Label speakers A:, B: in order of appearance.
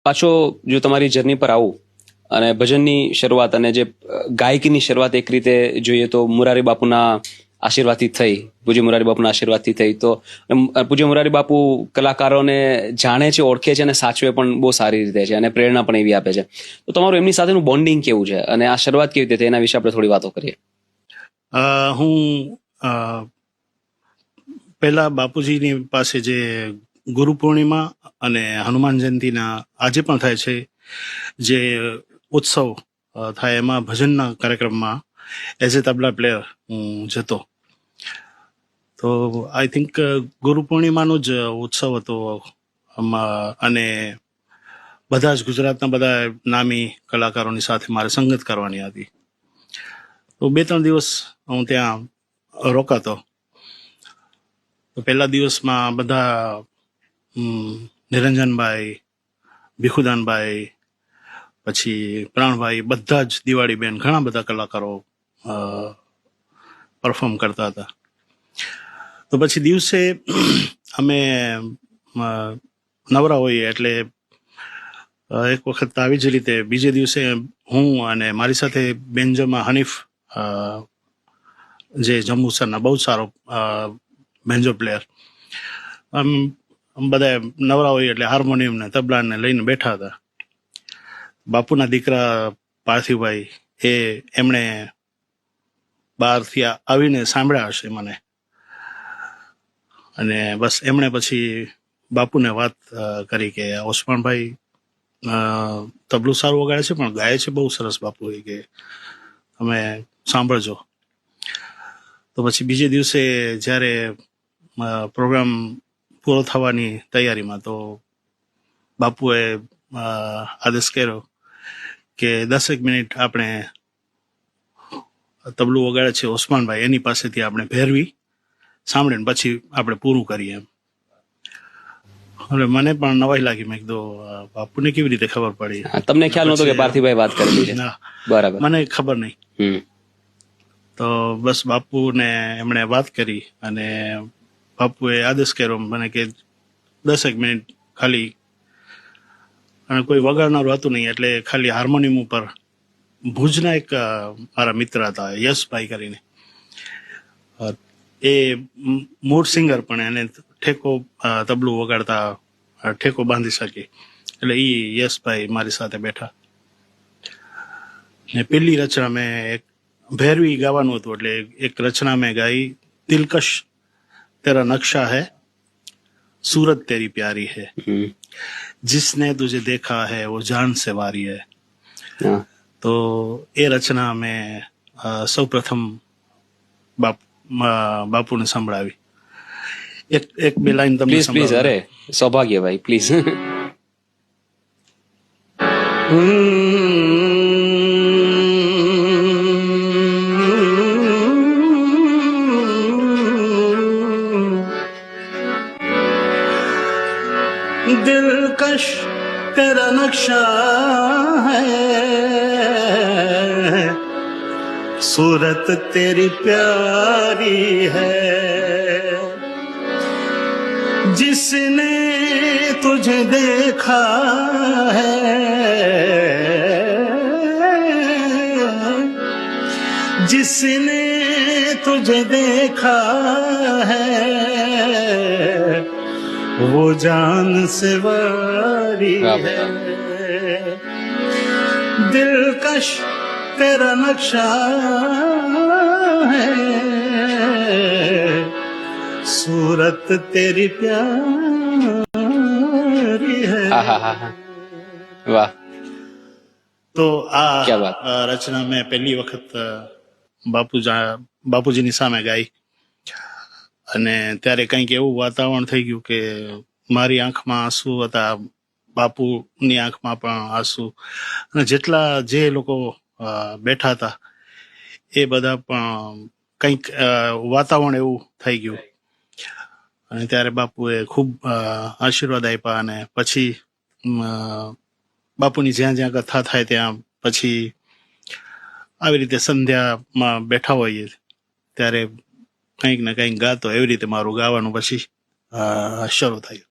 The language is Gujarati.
A: પાછો જો તમારી જર્ની પર આવું અને ભજનની શરૂઆત અને જે ગાયકીની શરૂઆત એક રીતે જોઈએ તો મુરારી બાપુના આશીર્વાદથી થઈ, પૂજ્ય મુરારી બાપુના આશીર્વાદથી થઈ. તો પૂજ્ય મુરારી બાપુ કલાકારોને જાણે છે, ઓળખે છે અને સાચવે પણ બહુ સારી રીતે છે અને પ્રેરણા પણ એવી આપે છે. તો તમારું એમની સાથેનું બોન્ડિંગ કેવું છે અને આ શરૂઆત કેવી રીતે થઈ એના વિશે આપણે થોડી વાતો કરીએ.
B: હું પહેલા બાપુજીની પાસે જે ગુરુ પૂર્ણિમા અને હનુમાન જયંતિના આજે પણ થાય છે જે ઉત્સવ થાય એમાં ભજનના કાર્યક્રમમાં એઝ એ તબલા પ્લેયર હું જતો. તો આઈ થિંક ગુરુ પૂર્ણિમાનો જ ઉત્સવ હતો અને બધા જ ગુજરાતના બધા નામી કલાકારોની સાથે મારે સંગત કરવાની હતી. તો 2-3 દિવસ હું ત્યાં રોકાતો. તો પહેલા દિવસમાં બધા નિરંજનભાઈ, ભીખુદાનભાઈ, પછી પ્રાણભાઈ, બધા જ દિવાળીબેન, ઘણા બધા કલાકારો પરફોર્મ કરતા હતા. તો પછી દિવસે અમે નવરા હોઈએ એટલે એક વખત આવી જ રીતે બીજે દિવસે હું અને મારી સાથે બેન્જોમાં હનીફ જે જંબુસરના બહુ સારો બેન્જો પ્લેયર, બધા નવરા હોઈએ એટલે હાર્મોનિયમ ને તબલાને લઈને બેઠા હતા. બાપુના દીકરા પાર્થિવભાઈ એમણે બહારથી આવીને સાંભળ્યા હશે મને, અને બસ એમણે પછી બાપુને વાત કરી કે ઓસમાણભાઈ તબલું સારું વગાડે છે પણ ગાય છે બહુ સરસ બાપુ, કે તમે સાંભળજો. તો પછી બીજે દિવસે જ્યારે પ્રોગ્રામ પૂરો થવાની તૈયારીમાં તો બાપુએ આદેશ કર્યો કે 10 મિનિટ આપણે તબલું વગાડે છે ઓસમાનભાઈ એની પાસેથી આપણે ભેરવી સાંભળીને પછી આપણે પૂરું કરીએ એમ. એટલે મને પણ નવાઈ લાગી. મેં કીધું બાપુને કેવી રીતે ખબર પડી?
A: તમને ખ્યાલ નહોતો કે પાર્થિવભાઈ વાત કરી છે? બરાબર, મને
B: ખબર નહીં. તો બસ બાપુને એમણે વાત કરી અને બાપુએ આદેશ કર્યો મને કે 10 મિનિટ ખાલી, અને કોઈ વગાડનારું હતું નહીં એટલે ખાલી હાર્મોનિયમ ઉપર ભુજના એક મારા મિત્ર હતા યશભાઈ કરીને, એ મૂળ સિંગર પણ એને ઠેકો તબલું વગાડતા ઠેકો બાંધી શકે, એટલે એ યશભાઈ મારી સાથે બેઠા ને પેલી રચના મેં એક ભૈરવી ગાવાનું હતું એટલે એક રચના મેં ગાઈ, દિલકશ તેરા નકશા હૈ सूरत तेरी प्यारी है, जिसने तुझे देखा है वो जान से वारी है. तो એ રચના મેં સૌ પ્રથમ બાપુને સંભળાવી. એક બે લાઈન તમને
A: પ્લીઝ. અરે સૌભાગ્ય ભાઈ, પ્લીઝ.
B: दिलकश तेरा नक्शा है, सूरत तेरी प्यारी है, जिसने तुझे देखा है, जिसने तुझे देखा है वो जान से वारी है, दिलकश तेरा नक्शा है, सूरत तेरी प्यारी है.
A: વાહ.
B: તો આ રચના મેં પહેલી વખત બાપુજીની સામે ગાઈ અને ત્યારે કંઈક એવું વાતાવરણ થઈ ગયું કે મારી આંખમાં આંસુ હતા, બાપુની આંખમાં પણ આંસુ, અને જેટલા જે લોકો બેઠા હતા એ બધા પણ કંઈક વાતાવરણ એવું થઈ ગયું. અને ત્યારે બાપુએ ખૂબ આશીર્વાદ આપ્યા અને પછી બાપુની જ્યાં જ્યાં કથા થાય ત્યાં પછી આવી રીતે સંધ્યામાં બેઠા હોઈએ ત્યારે કંઈક ને કંઈક ગાતો, એવી રીતે મારું ગાવાનું પછી શરૂ થયું.